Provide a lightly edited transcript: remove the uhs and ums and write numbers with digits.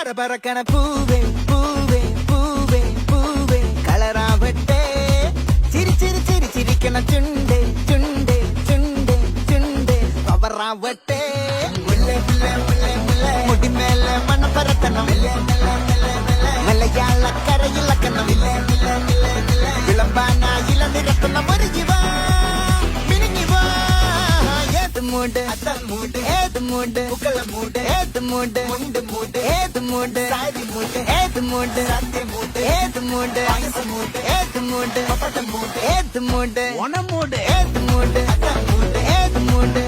பரபரக்கன பூவே பூவே பூவே பூவே கலராவட்டே சிரி சிரி சிரி சிரிக்கன சுண்டே சுண்டே சுண்டே சுண்டே பவராவட்டே முல்லை முல்லை முல்லை முல்லை முடி மேல மண்ண பரத்தனம் மலையாள கரையில் கண்ணம் விளம்பானா இள நிறத்தனம் மருகிவா மினுங்கிவா ஏது மூடு அத்தல் மூடு ஏது மூடு புகழ மூடு ஏது மூடு முண்டு மூடு ஏது மூடு சாதி மூடு ஏது மூடு சத்திய மூடு ஏது மூடு வயசு மூடு ஏது மூடு பப்பட்ட மூடு ஏது மூடு ஒன மூடு ஏது மூடு அத்தல் மூடு ஏது மூடு